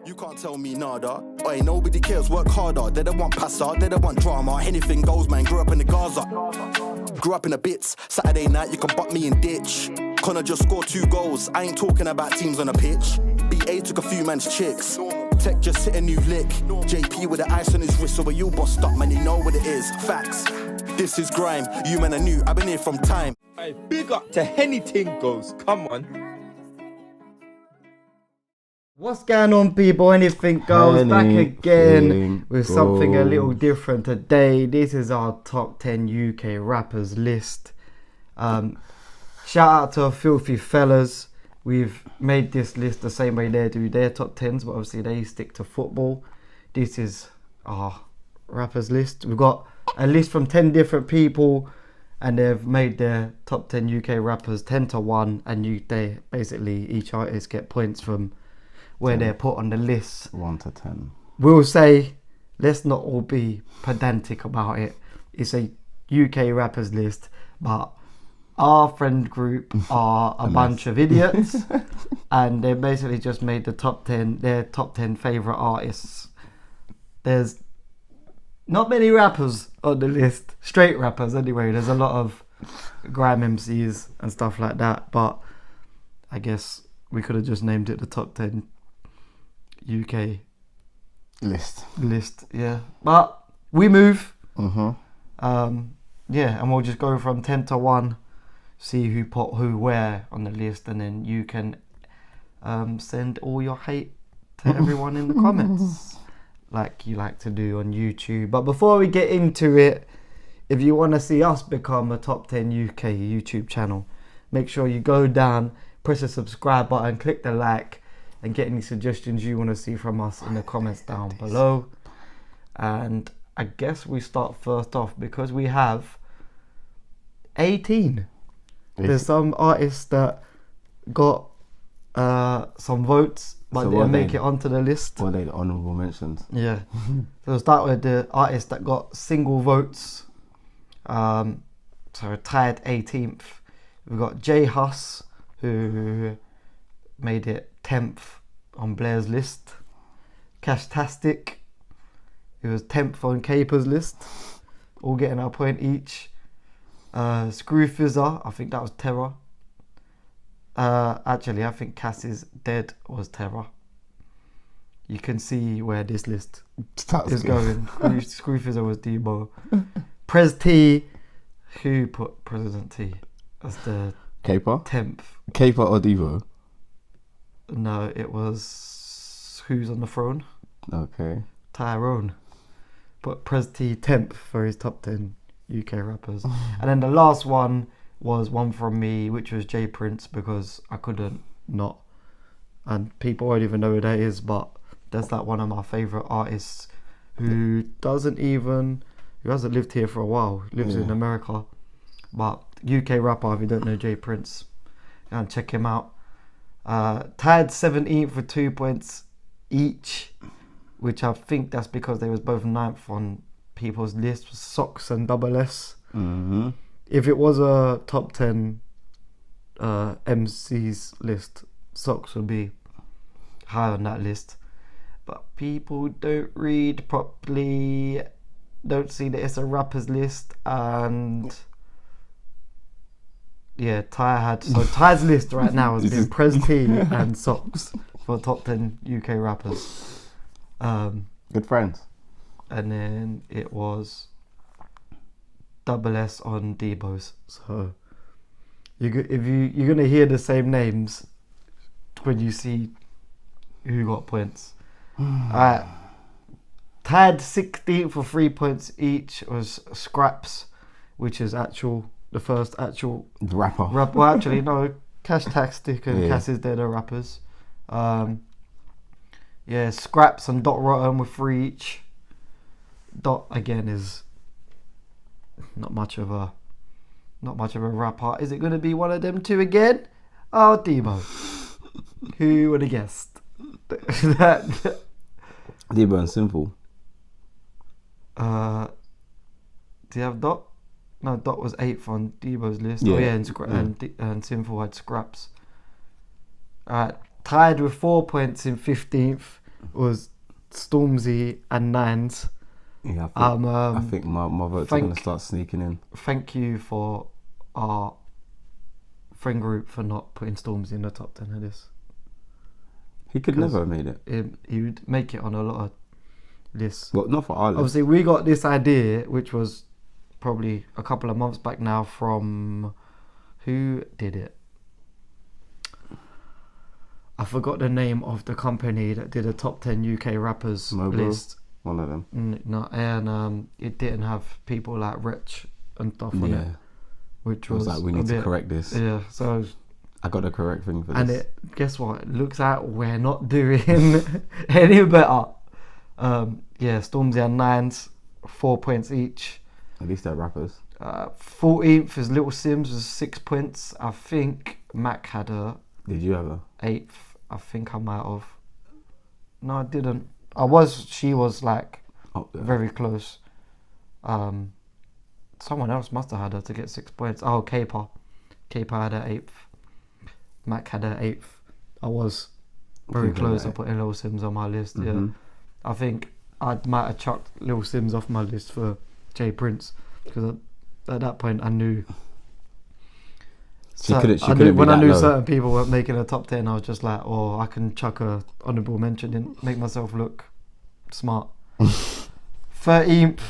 You can't tell me nada. Oi, nobody cares, work harder. They don't want passer, they don't want drama. Hennything Goes, man, grew up in the Gaza. Grew up in the bits. Saturday night, you can butt me in ditch. Connor just scored 2 goals. I ain't talking about teams on a pitch. BA took a few man's chicks. Tech just hit a new lick. JP with the ice on his wrist, so you bossed up, man, you know what it is. Facts. This is grime. You men are new, I've been here from time. Hey, big up to Hennything Goes. Come on. What's going on, people? Anything goes back again with something a little different today. This is our top 10 UK rappers list. Shout out to our filthy fellas. We've made this list the same way they do their top 10s, but obviously they stick to football. This is our rappers list. We've got a list from 10 different people, and they've made their top 10 UK rappers 10 to 1, and they basically, each artist get points from where they're put on the list. 1 to 10. We'll say, let's not all be pedantic about it. It's a UK rappers list, but our friend group are a bunch of idiots, and they basically just made the top 10, their top 10 favourite artists. There's not many rappers on the list, straight rappers anyway. There's a lot of grime MCs and stuff like that, but I guess we could have just named it the top 10 UK list, yeah. But we move. And we'll just go from 10 to 1, see who put who where on the list, and then you can send all your hate to everyone in the comments, like you like to do on YouTube. But before we get into it, if you want to see us become a top 10 UK YouTube channel, make sure you go down, press the subscribe button, click the like, and get any suggestions you want to see from us in the comments down below. And I guess we start first off because we have 18. There's some artists that got some votes, but So didn't make it onto the list. What are they, the honourable mentions? Yeah. So we'll start with the artists that got single votes. So tied 18th. We've got J Huss, who made it 10th on Blair's list. Cashtastic, who was 10th on Caper's list, all getting a point each. Screw Fizzer, I think that was Terror. Actually, I think Cass's Dead was Terror. You can see where this list is going. Screw Fizzer was Debo. Prez T, who put President T as the Caper? 10th? Caper or Devo? No, it was Who's on the Throne? Okay. Tyrone. But Prez T 10th for his top 10 UK rappers. And then the last one was one from me, which was J Prince, because I couldn't not. And people won't even know who that is, but that's like one of my favourite artists who hasn't lived here for a while. Lives in America. But UK rapper, if you don't know J Prince, and check him out. Tied 17th with 2 points each, which I think that's because they was both 9th on people's list, Socks and Double S. If it was a top 10 MCs list, Socks would be high on that list. But people don't read properly, don't see that it's a rappers list, and yeah, Ty's list right now has been Prez T and Socks for top 10 UK rappers. Good friends. And then it was Double S on Debo's. So you're gonna hear the same names when you see who got points. Alright. Tied 16th for 3 points each was Scraps, which is the first actual rapper. Well, actually, no. Cashtastic and Cass's Dead are rappers. Scraps and Dot Rotten with 3 each. Dot again is not much of a rapper. Is it going to be one of them two again? Oh, Debo. Who would have guessed? Debo and Simple. Do you have Dot? No, Dot was 8th on Debo's list. Yeah. Oh yeah, and Simple had Scraps. Alright, tied with 4 points in 15th was Stormzy and Nines. Yeah, I think my votes are going to start sneaking in. Thank you for our friend group for not putting Stormzy in the top 10 of this. He could never have made it. He would make it on a lot of lists. Well, not for our list. Obviously, we got this idea, which was probably a couple of months back now, from who did it? I forgot the name of the company that did a top 10 UK rappers list. One of them. No, and it didn't have people like Rich and stuff on it, which was like, we need to correct this. Yeah, so I got the correct thing for and this. guess what? It looks like we're not doing any better. Stormzy and Nines, 4 points each. At least they're rappers. 14th is Little Sims with 6 points. I think Mac had a. Did you have a 8th? I think I might have. No, I didn't. She was like very close. Someone else must have had her to get 6 points. Oh, Caper had her 8th. Mac had her 8th. I was very close to putting Lil Sims on my list. Mm-hmm. Yeah, I think I might have chucked Lil Sims off my list for Jay Prince, because at that point I knew. When I knew certain people weren't making a top 10, I was just like, I can chuck a honourable mention in, make myself look smart. 13th,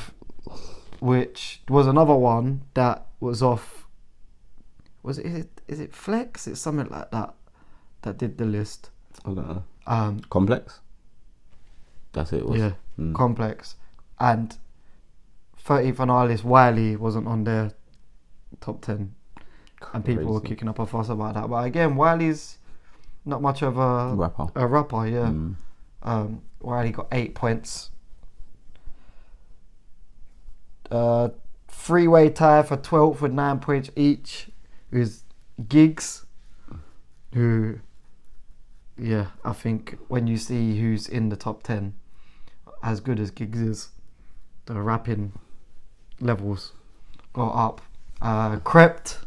which was another one that was off. Is it Flex? It's something like that did the list. I don't know. Complex? That's it. Yeah, Complex. And 13th on our list, Wiley wasn't on their top 10. And people were kicking up a fuss about that. But again, Wiley's not much of a rapper, yeah. Wiley got 8 points. Three-way tie for 12th with 9 points each is Giggs, who, I think when you see who's in the top 10, as good as Giggs is, the rapping levels go up. Crept,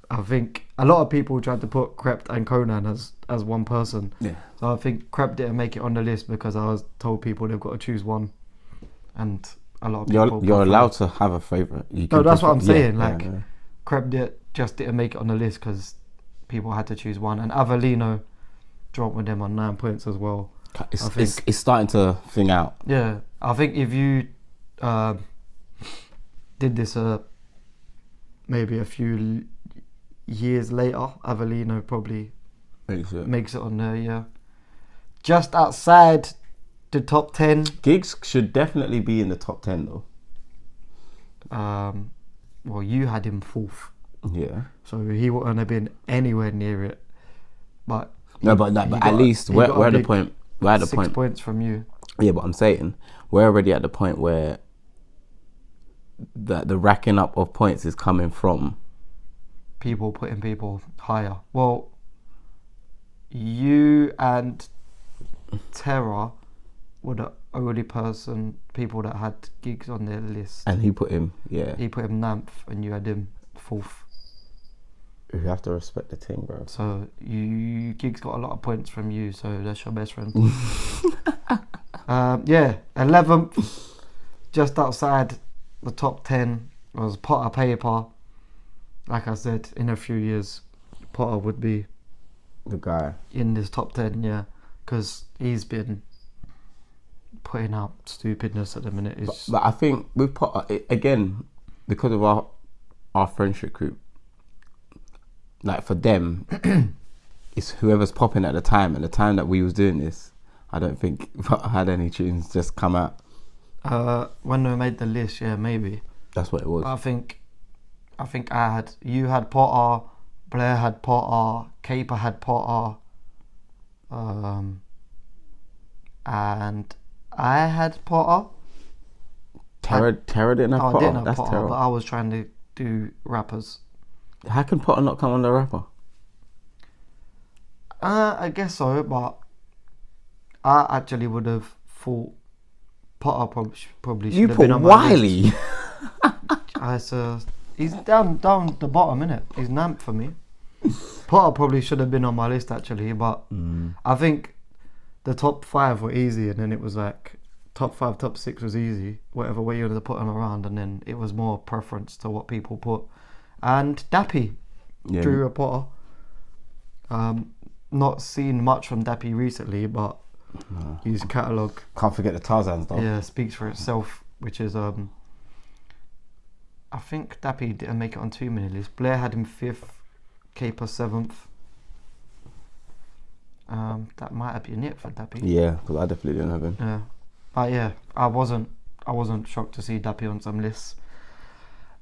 I think a lot of people tried to put Crept and Conan as one person. Yeah. So I think Crept didn't make it on the list because I was told people they've got to choose one, and a lot of people. You're allowed to have a favourite. No, that's what I'm saying. Crept just didn't make it on the list because people had to choose one, and Avellino dropped with them on 9 points as well. It's starting to thing out. Yeah, I think if you did this maybe a few years later, Avellino probably makes it on there. Yeah, just outside the top 10. Giggs should definitely be in the top 10 though. Well, you had him 4th. Yeah. So he wouldn't have been anywhere near it. But at least we're at the point. We're at the 6 points from you. Yeah, but I'm saying we're already at the point where the racking up of points is coming from people putting people higher. Well, you and Terra were the only people that had Giggs on their list. And he put him, He put him 9th and you had him 4th. You have to respect the team, bro. So Giggs got a lot of points from you, so that's your best friend. 11th, just outside the top 10 was Potter Paper. Like I said, in a few years, Potter would be the guy in this top 10, because he's been putting out stupidness at the minute. But I think with Potter, again, because of our friendship group, like for them, it's whoever's popping at the time. And the time that we was doing this, I don't think Potter had any tunes just come out. When we made the list, maybe. That's what it was. I think you had Potter, Blair had Potter, Caper had Potter, and I had Potter. Terra didn't have Potter. I didn't have That's Potter, terrible. but I was trying to do rappers. How can Potter not come on the rapper? I guess so, but I actually would have thought Potter probably should have been on my list. Wiley. He's down the bottom, innit? He's 9th for me. Potter probably should have been on my list actually, but I think the top 5 were easy, and then it was like top 5, top 6 was easy, whatever way you wanted to put them around, and then it was more preference to what people put. And Dappy drew a Potter. Not seen much from Dappy recently, but his catalogue, can't forget the Tarzan stuff. yeah, speaks for itself, which is I think Dappy didn't make it on too many lists. Blair had him 5th, Caper 7th. That might have been it for Dappy. Yeah, because I definitely didn't have him. Yeah, but yeah, I wasn't shocked to see Dappy on some lists.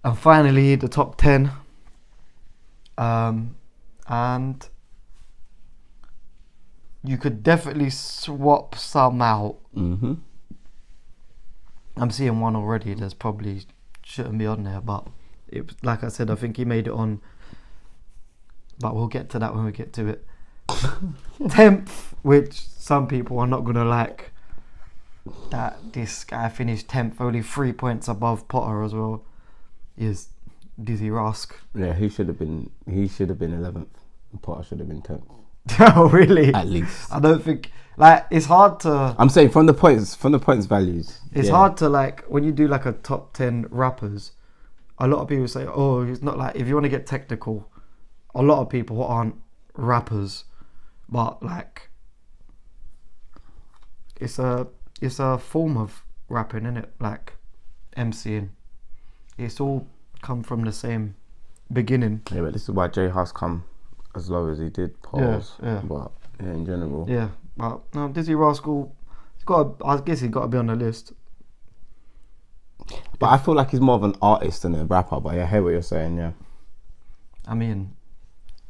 And finally, the top 10. And you could definitely swap some out. Mm-hmm. I'm seeing one already. There's probably shouldn't be on there, but it, like I said, I think he made it on. But we'll get to that when we get to it. 10th, which some people are not gonna like. That this guy finished 10th, only 3 points above Potter as well. Is Dizzy Rask. Yeah, he should have been 11th. And Potter should have been 10th. Oh really? At least. I don't think like it's hard to. I'm saying from the points values. It's hard to like when you do like a top 10 rappers. A lot of people say, "Oh, it's not like." If you want to get technical, a lot of people aren't rappers, but like it's a form of rapping, isn't it? Like MCing. It's all come from the same beginning. Yeah, but this is why J House come as low as he did. Pause. Yeah. But yeah, in general. Yeah, but no, Dizzy Rascal. I guess he's got to be on the list. But I feel like he's more of an artist than a rapper. But I hear what you're saying. Yeah. I mean,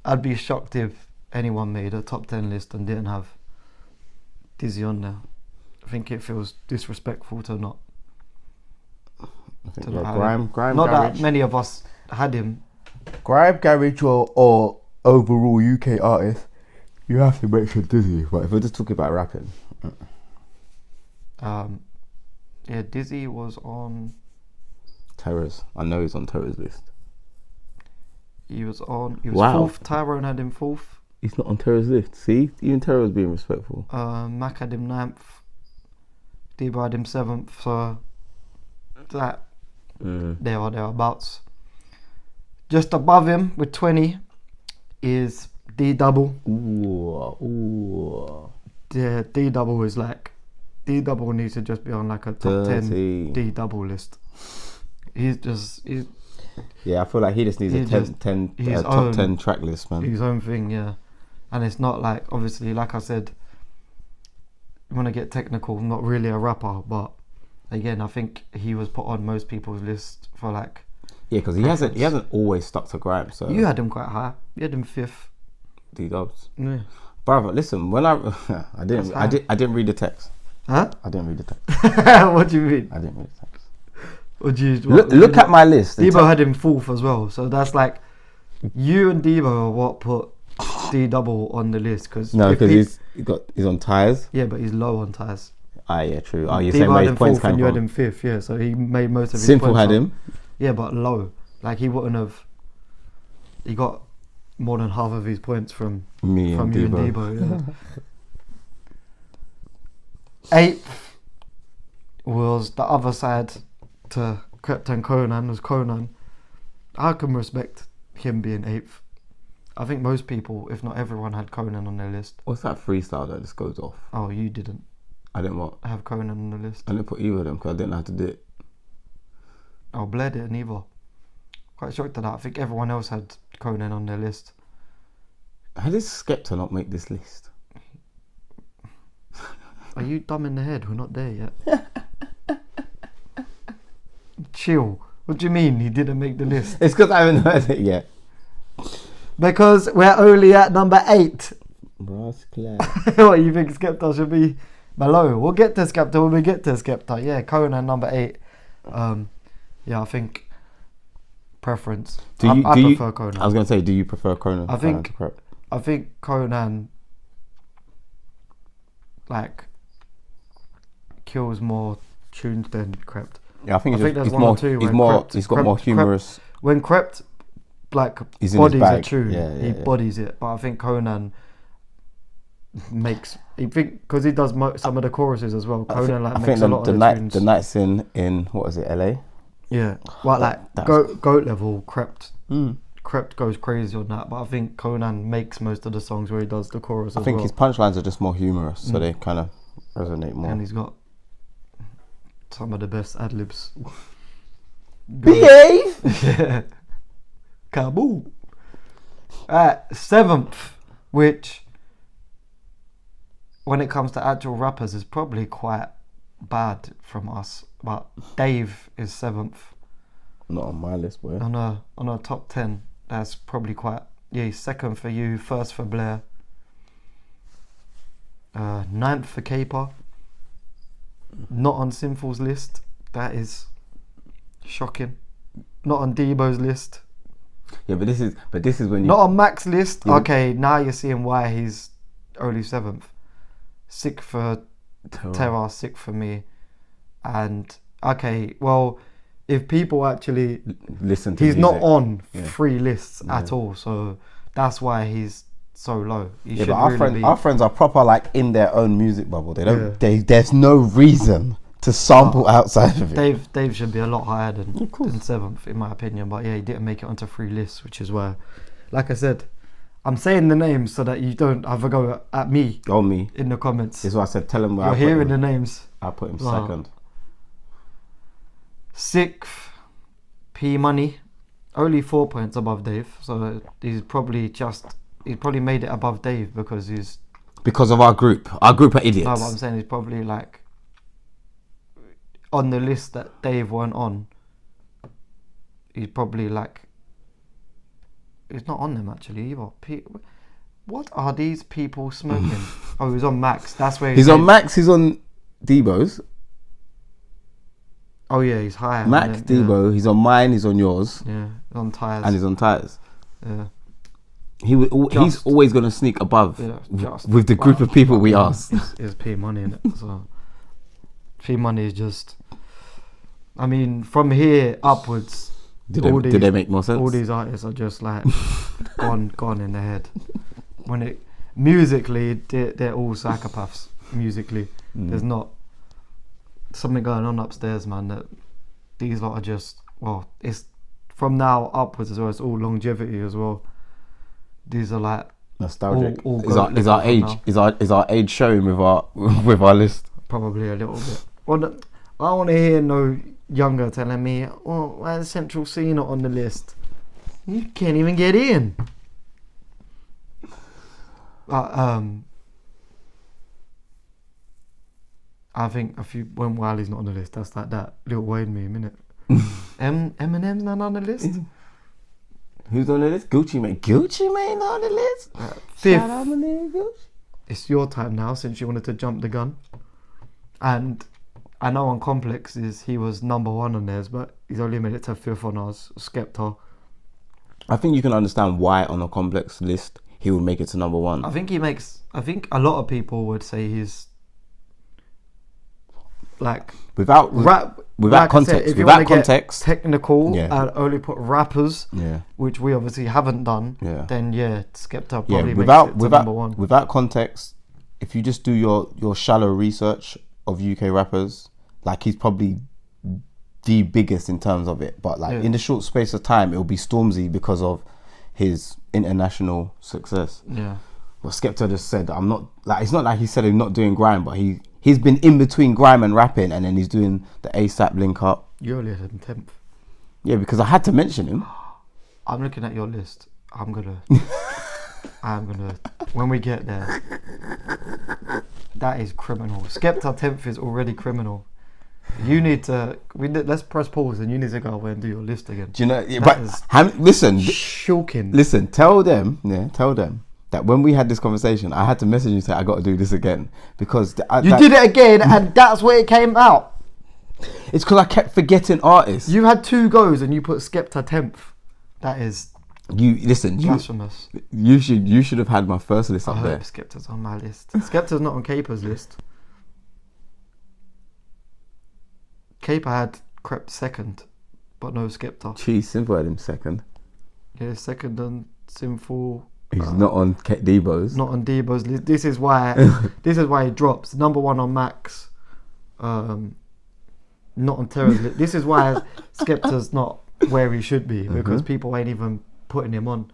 I'd be shocked if anyone made a top 10 list and didn't have Dizzy on there. I think it feels disrespectful to not. I think To Grime not Garage. that many of us had him. Grime Garage or overall UK artist, you have to mention Dizzy. But if we're just talking about rapping, Yeah, Dizzy was on. Terrors. I know he's on Terror's list. He was Wow. 4th. Tyrone had him 4th. He's not on Terror's list. See, even Terror's being respectful. Mac had him 9th. Debo had him 7th. So that there or thereabouts. Just above him with 20 is D Double. Ooh. Yeah, D Double is like D Double needs to just be on like a top 10 D Double list. Yeah, I feel like he just needs a top 10 track list, man. His own thing, yeah. And it's not like, obviously, like I said, you want to get technical, not really a rapper, but again, I think he was put on most people's list for like. Yeah, because he hasn't always stuck to Grime. So you had him quite high. You had him 5th. D-Dubs. Yeah. Brother, listen, when I didn't read the text. Huh? I didn't read the text. What do you mean? I didn't read the text. Look at my list. Debo had him 4th as well, so that's like you and Debo are what put D Double on the list because he's on Tires. Yeah, but he's low on Tires. Ah, yeah, true. Oh, you Debo saying where had his him points 4th came and you had from? him 5th. Yeah, so he made most of his Simple points had up. him. Yeah, but low. Like he wouldn't have. He got more than half of his points from you and Debo. Yeah. 8th was the other side to Krept and Conan. Was Conan. I can respect him being 8th. I think most people, if not everyone, had Conan on their list. What's that freestyle that just goes off? Oh, you didn't. I didn't what? Have Conan on the list. I didn't put either of them because I didn't know how to do it. Oh, Blair didn't either. Quite shocked at that. I think everyone else had Conan on their list. How did Skepta not make this list? Are you dumb in the head? We're not there yet. Chill. What do you mean he didn't make the list? It's because I haven't heard it yet. Because we're only at number 8. Brass clear. What, you think Skepta should be below? We'll get to Skepta when we get to Skepta. Yeah, Conan number 8. Yeah, I think preference. I prefer Conan. I was going to say, do you prefer Conan? I think Conan like kills more tunes than Krept. Yeah, I think there's one or two. He's got more humorous. When Krept like He's in bodies his a bag. tune, Yeah, he bodies it. But I think Conan makes. You think because he does some of the choruses as well. Conan I makes think a lot of the tunes. the nights in what was it, LA? Yeah, well, like That's- goat level crept goes crazy on that, but I think Conan makes most of the songs where he does the chorus. I think his punchlines are just more humorous, so they kind of resonate more. And he's got some of the best ad libs. Behave. Yeah. Kabul. Seventh, which when it comes to actual rappers is probably quite bad from us, but Dave is seventh Not on my list, boy. on a top 10. That's probably quite, yeah, he's second for you, first for Blair, ninth for Caper, not on Sinful's list. That is shocking. Not on Debo's list. Yeah, but this is when you Not on Mac's list. Yeah. Okay, now you're seeing why he's only seventh. Sixth for Terra, sixth for me. And okay, well, if people actually listen to he's music. not on Yeah. 3 lists at all, so that's why he's so low. He Yeah, should but really our be. friends are proper like in their own music bubble. They don't. Yeah. There's no reason to sample outside of it. Dave should be a lot higher than course. seventh, in my opinion. But yeah, he didn't make it onto 3 lists, which is why, like I said, I'm saying the names so that you don't have a go at me Oh, me. in the comments. This is what I said. Tell him where You're I put hearing him. the names. I put him Wow. second. Sixth, P Money, only 4 points above Dave. So he's probably made it above Dave because he's. Because of our group. Our group are idiots. No, but I'm saying he's probably like on the list that Dave weren't on. He's probably like. He's not on them actually either. What are these people smoking? Oh, he was on Max. That's where He's on Max. He's on Debo's. Oh yeah, he's higher. Max, Debo. He's on mine. He's on yours. Yeah, on tires. And he's on tires. Yeah. He's always gonna sneak above Just with the group of people we ask. It's P Money in it. So P Money is just. I mean, from here upwards. Did they make more sense? All these artists are just like gone in the head. When it musically, they're all psychopaths. Musically, there's not something going on upstairs, man. That these lot are just it's from now upwards as well. It's all longevity as well. These are like Nostalgic. all Is our age now. is our age showing with our list? Probably a little bit. Well, I don't want to hear no younger telling me, "Oh, why is Central C not on the list? You can't even get in." I think when Wiley's not on the list, that's like that Lil Wayne meme, innit? Eminem's not on the list. Who's on the list? Gucci Mane. Gucci Mane on the list. Fifth. Shout out my nigga Gucci. It's your time now, since you wanted to jump the gun. And I know on Complex he was number 1 on theirs, but he's only made it to 5th on ours. Skepta. I think you can understand why on a Complex list he would make it to number 1. I think a lot of people would say he's like Without like context. I said, if you without wanna get context. technical Yeah. and only put rappers, Yeah. which we obviously haven't done, Yeah. then Skepta Yeah. probably makes it to number 1. Without context, if you just do your shallow research of UK rappers, like he's probably the biggest in terms of it. But like in the short space of time, it'll be Stormzy because of his international success. Yeah. What Skepta just said, I'm not like, it's not like he said he's not doing grime, but he's been in between grime and rapping, and then he's doing the ASAP link up. You're only at 10th. Yeah, because I had to mention him. I'm looking at your list. I'm gonna when we get there. That is criminal. Skepta 10th is already criminal. You need to. Let's press pause, and you need to go away and do your list again. Do you know? Yeah, That is listen, shocking. listen. Tell them that when we had this conversation, I had to message you and say I got to do this again because You did it again, and that's where it came out. It's because I kept forgetting artists. You had 2 goes, and you put Skepta 10th. That is blasphemous. You should have had my first list I up hope there. Skepta's on my list. Skepta's not on Caper's list. Caper had crept second, but no Skepta. Cheese, Simple had him second. Yeah, second on Sinful. He's not on Debo's. Not on Debo's list. This is why he drops. Number 1 on Max. Not on Terra's list. This is why Skepta's not where he should be, because people ain't even putting him on.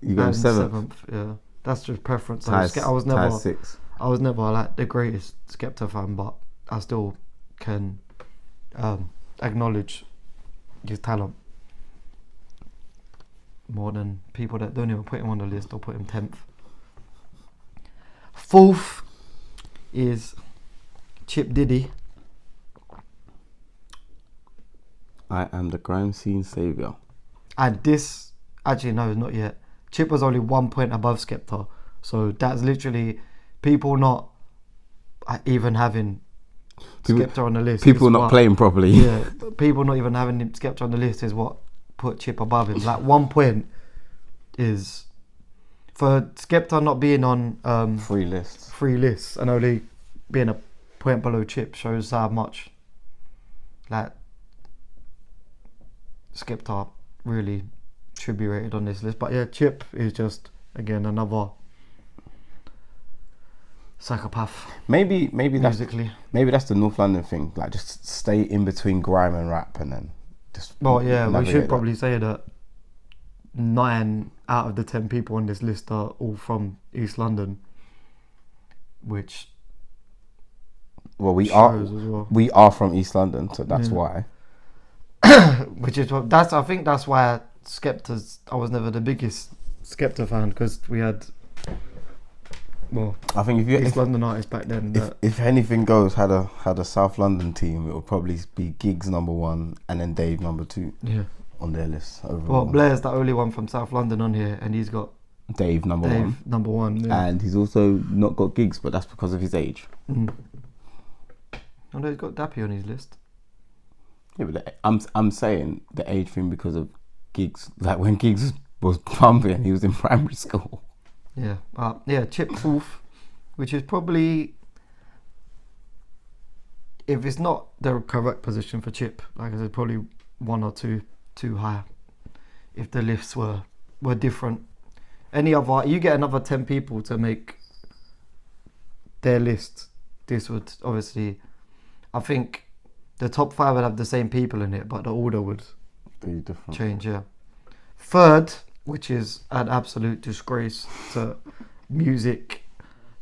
You got him 7th. Yeah, that's just preference. I was never 6. I was never like the greatest Skepta fan, but I still can acknowledge his talent more than people that don't even put him on the list or put him 10th. 4th is Chip Diddy. I am the grime scene saviour. And this, actually no, not yet. Chip was only 1 point above Skepta, so that's literally people not even having Skepta on the list. People not playing properly. Yeah, people not even having Skepta on the list is what put Chip above him. Like 1 point is for Skepta not being on Free lists and only being a point below Chip shows how much like Skepta really should be rated on this list. But yeah, Chip is just again another psychopath. Maybe musically. Maybe that's the North London thing. Like just stay in between grime and rap, and then just. Well, yeah, we should that. probably say that 9 out of the 10 people on this list are all from East London, which. Well, we shows are from East London, so that's why. Which is what I think that's why Skepta's. I was never the biggest Skepta fan, because we had. Well, I think if London artists back then. If Hennything Goes had a South London team, it would probably be Giggs number 1 and then Dave number 2. Yeah. On their list overall. Well, Blair's the only one from South London on here, and he's got Dave number 1. Number 1, yeah. And he's also not got Giggs, but that's because of his age. Oh no, he's got Dappy on his list. Yeah, but I'm saying the age thing because of Giggs. Like when Giggs was pumping, he was in primary school. Yeah, Chip 4th, which is probably, if it's not the correct position for Chip, like I said, probably 1 or 2 too high. If the lists were different, you get another 10 people to make their list. This would obviously, I think, the top 5 would have the same people in it, but the order would be different. Change. Yeah. 3rd, which is an absolute disgrace to music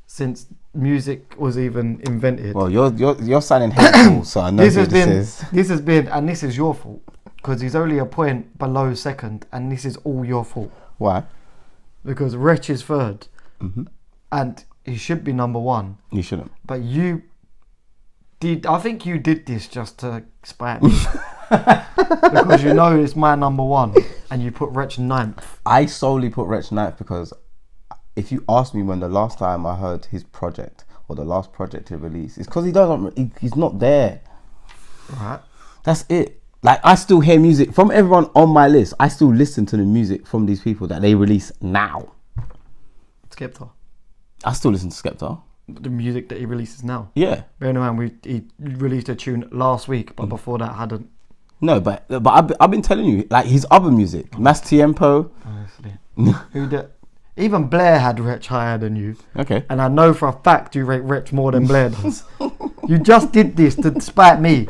since music was even invented. Well, you're sounding hateful, so I know this has been, and this is your fault, because he's only a point below 2nd, and this is all your fault. Why? Because Wretch is 3rd, and he should be number 1. You shouldn't. But I think you did this just to spite me. Because you know it's my number 1 and you put Wretch 9th. I solely put Wretch 9th because if you ask me when the last time I heard his project or the last project he released, it's because he's not there. Right. That's it. Like I still hear music from everyone on my list. I still listen to the music from these people that they release now. Skepta. I still listen to Skepta. The music that he releases now. Yeah. Bear in mind, he released a tune last week, but before that hadn't. No, but I've been telling you, like his other music, Mass Tiempo. Honestly. Even Blair had Wretch higher than you. Okay. And I know for a fact you rate Wretch more than Blair does. You just did this to spite me.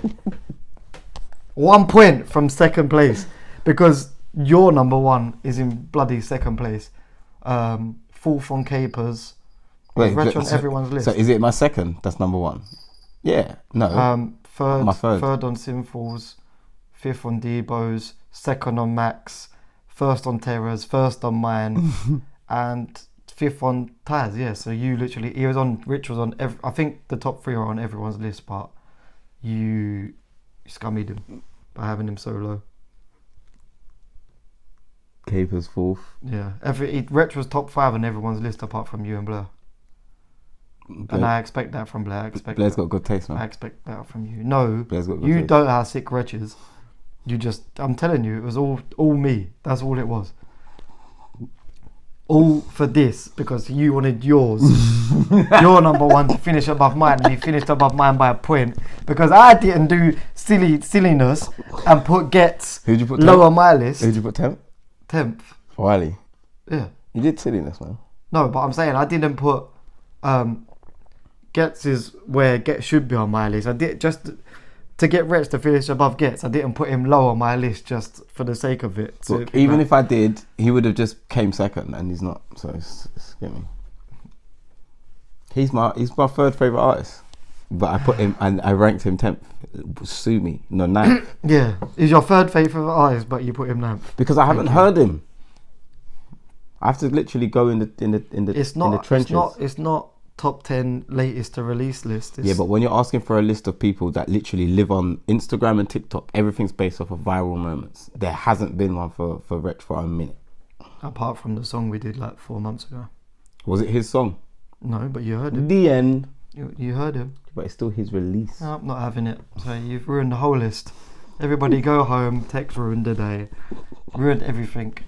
1 point from 2nd place, because your number 1 is in bloody 2nd place. 4th on Capers. Wait, Wretch on everyone's list. So is it my 2nd? That's number 1. Yeah. No. 3rd. My 3rd. 3rd on Sinfuls. 5th on Debo's. 2nd on Max. 1st on Terra's. 1st on mine. And 5th on Taz. Yeah. So you literally, Rich was on. I think the top 3 are on everyone's list, but you scummied him by having him so low. Capers 4th. Yeah. Rich was top 5 on everyone's list apart from you and Blair. And I expect that from Blair. Blair's got good taste, man. I expect that from you. No, Blair's got good you taste. don't have sick wretches. I'm telling you, it was all me. That's all it was. All for this, because you wanted yours. Your number 1 to finish above mine, and he finished above mine by a point. Because I didn't do silliness and put Ghetts Who'd you put lower my list. Who'd you put 10th? 10th. Wiley. Yeah. You did silliness, man. No, but I'm saying I didn't put Ghetts is where Ghetts should be on my list. I did just to get Rich to finish above Ghetts. I didn't put him low on my list just for the sake of it. Look, even if I did, he would have just came second, and he's not. So it's get me. He's my third favorite artist, but I put him and I ranked him 10th. Sue me, no 9th. Yeah, he's your third favorite artist, but you put him 9th Because I haven't heard him. I have to literally go in the trenches. It's not top 10 latest to release list. Yeah, but when you're asking for a list of people that literally live on Instagram and TikTok, everything's based off of viral moments. There hasn't been one for Wretch for a minute. Apart from the song we did like 4 months ago. Was it his song? No, but you heard it. The end. You heard him. But it's still his release. No, I'm not having it. So you've ruined the whole list. Everybody go home. Text ruined the day. Ruined everything.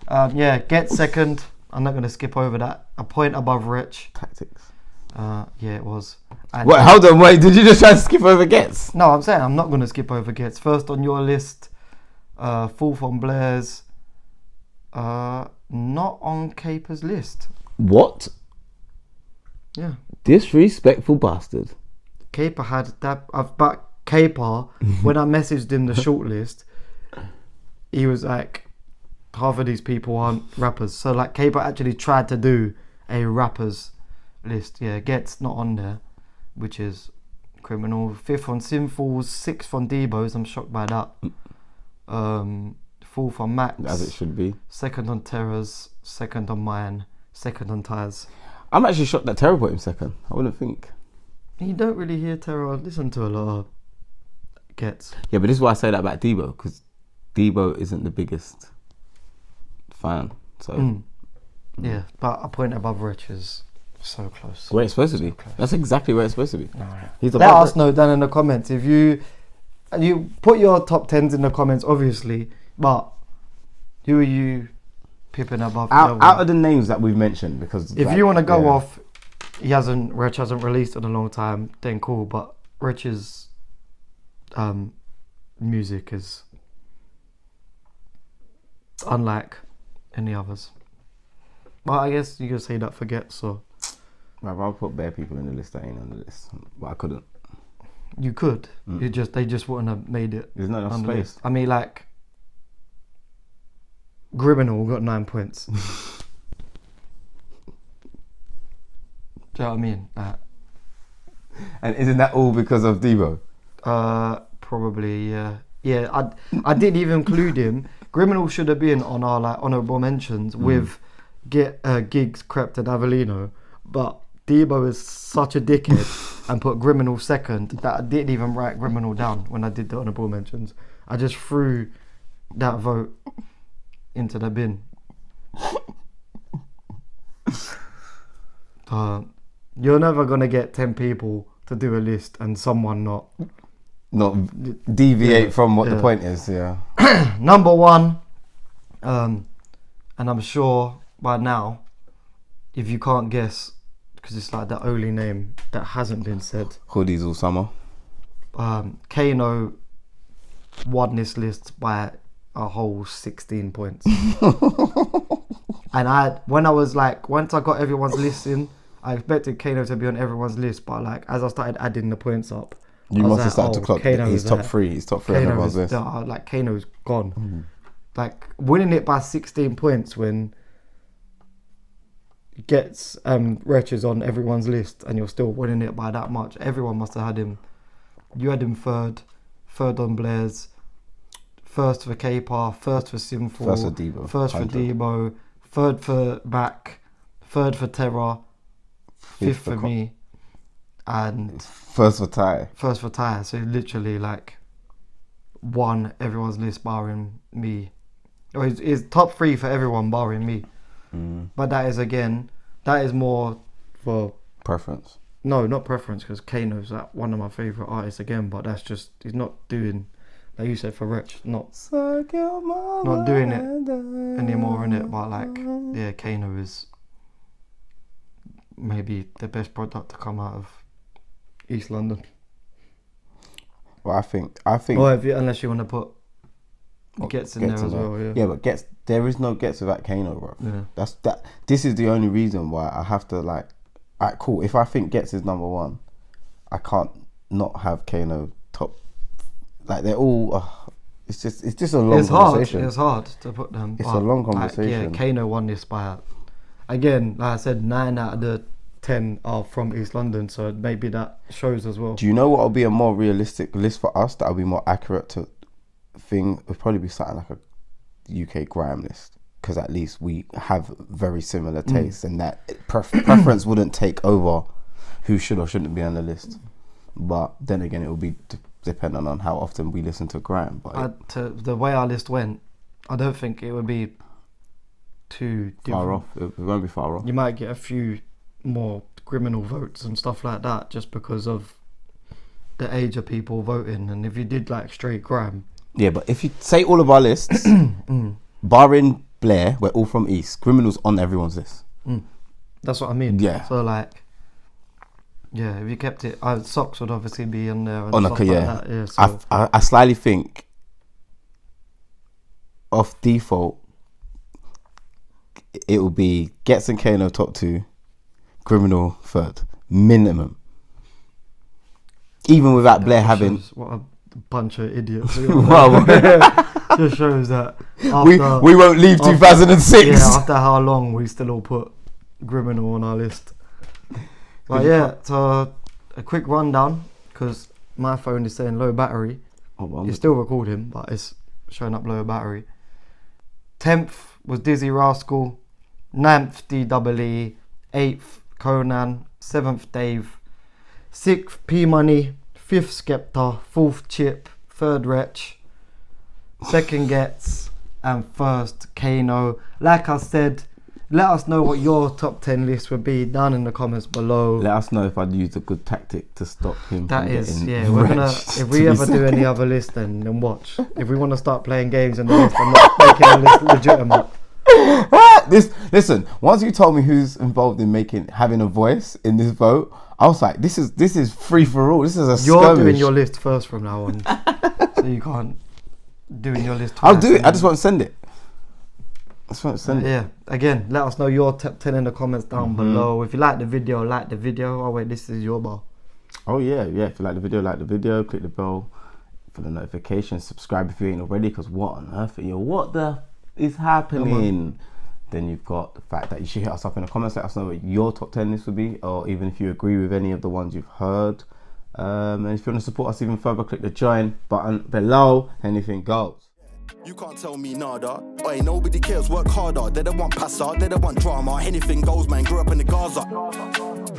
Yeah, Get second. I'm not going to skip over that. A point above Rich. Tactics. Yeah, it was. And Wait, hold on, wait. Did you just try to skip over Ghetts? No, I'm saying I'm not going to skip over Ghetts. First on your list, fourth on Blair's. Not on Caper's list. What? Yeah. Disrespectful bastard. Caper had that. But Caper, when I messaged him the shortlist, he was like, half of these people aren't rappers. So like Caper actually tried to do a rappers list. Yeah, Ghetts not on there, which is criminal. 5th on Sinfuls, 6th on Debo's. I'm shocked by that. 4th on Max. As it should be. 2nd on Terra's. 2nd on mine. 2nd on Taz. I'm actually shocked that Terra put him second. I wouldn't think. You don't really hear Terra listen to a lot of Ghetts. Yeah, but this is why I say that about Debo, because Debo isn't the biggest fan. So yeah, but a point above Rich is so close. Where it's supposed to be. Close. That's exactly where it's supposed to be. Right. He's Let us know down in the comments if you put your top 10s in the comments, obviously, but who are you pipping above? Out of the names that we've mentioned, because if you want to go off, Rich hasn't released in a long time, then cool. But Rich's music is unlike any others. But I guess you could say that for Ghetts, so. I'll put bare people in the list that ain't on the list, but I couldn't. You could. They just wouldn't have made it. There's not enough on the space. list. I mean, like, Criminal got 9 points. Do you know what I mean? And isn't that all because of Debo? Probably, yeah. Yeah, I didn't even include him. Criminal should have been on our like honourable mentions with Giggs, Crept and Avellino, but Debo is such a dickhead and put Criminal second that I didn't even write Criminal down when I did the honourable mentions. I just threw that vote into the bin. You're never gonna get 10 people to do a list and someone not deviate from what the point is. Yeah. Number 1, and I'm sure by now, if you can't guess, because it's like the only name that hasn't been said, Hoodies all summer. Kano won this list by a whole 16 points. And once I got everyone's list in, I expected Kano to be on everyone's list, but like as I started adding the points up, you must have started to clock. He's top 3. He's top 3 on everyone's list. Like Kano's gone. Like winning it by 16 points when Ghetts Wretch is on everyone's list and you're still winning it by that much. Everyone must have had him. You had him third on Blair's, first for K-Par, first for Sinful, first for Debo, third for Mac, third for Terra, fifth for me, and first for Ty. So literally like won everyone's list barring me. Or is top 3 for everyone barring me. But that is more for preference. No, not preference, because Kano's like one of my favourite artists again, but that's just, he's not doing, like you said, for Rich, not doing it anymore, innit? But like, yeah, Kano is maybe the best product to come out of East London. Well, I think. Or unless you want to put Ghetts in there as well, yeah. Yeah, but there is no Ghetts without Kano, bro. Yeah. This is the only reason why I have to like. Alright, cool. If I think Ghetts is number one, I can't not have Kano top. Like they're all. It's just a long conversation. It's hard to put them. It's a long conversation. Like, yeah, Kano won this by. Again, like I said, 9 out of the 10 are from East London, so maybe that shows as well. Do you know what will be a more realistic list for us? That will be more accurate to thing. Would probably be something like a UK grime list, because at least we have very similar tastes, and that preference wouldn't take over who should or shouldn't be on the list. But then again, it will be dependent on how often we listen to grime. But the way our list went, I don't think it would be too far off. It won't be far off. You might get a few more criminal votes and stuff like that just because of the age of people voting. And if you did like straight grime, yeah, but if you say all of our lists, barring Blair, we're all from East. Criminals on everyone's list. That's what I mean. Yeah. So like, yeah, if you kept it, Socks would obviously be in there. And on stuff a, like yeah. That. Yeah. So. I slightly think, off default, it will be Ghetts and Kano top 2, Criminal third, minimum. Even without Blair having. What a bunch of idiots. Well, just shows that we won't leave 2006. Yeah, after how long we still all put Criminal on our list. But yeah, so a quick rundown, because my phone is saying low battery. It's still recording, but it's showing up low battery. 10th was Dizzy Rascal, 9th DEE, 8th Conan, 7th Dave, 6th P Money, 5th Skepta, 4th Chip, 3rd Wretch, 2nd Ghetts, and 1st Kano. Like I said, let us know what your top 10 list would be down in the comments below. Let us know if I'd used a good tactic to stop him. That is, yeah. We're gonna. If we ever do any other list, then watch. If we want to start playing games in the list, I'm not making a list legitimate. Listen. Once you told me who's involved in having a voice in this vote, I was like, this is free for all. This is a skirmish. You're doing your list first from now on, so you can't doing your list twice. I'll do it. I just won't send it. Yeah, again, let us know your top 10 in the comments down below. If you like the video, like the video. Oh wait, this is your bar. Oh yeah. If you like the video, click the bell for the notifications. Subscribe if you ain't already, because what on earth are you? What the is happening? Then you've got the fact that you should hit us up in the comments. Let us know what your top 10 list would be, or even if you agree with any of the ones you've heard. And if you want to support us even further, click the join button below. Hennything Goes. You can't tell me nada. Oi, nobody cares, work harder. They don't want passa, they don't want drama. Hennything Goes, man. Grew up in the Gaza.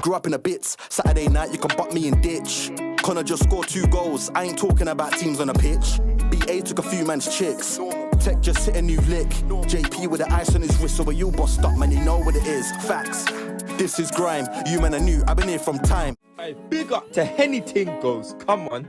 Grew up in the bits. Saturday night, you can butt me in ditch. Connor just scored 2 goals. I ain't talking about teams on a pitch. BA took a few man's chicks. Tech just hit a new lick. JP with the ice on his wrist, so where you bossed up, man, you know what it is. Facts. This is grime. You man are new. I've been here from time. Big up to Hennything Goes. Come on.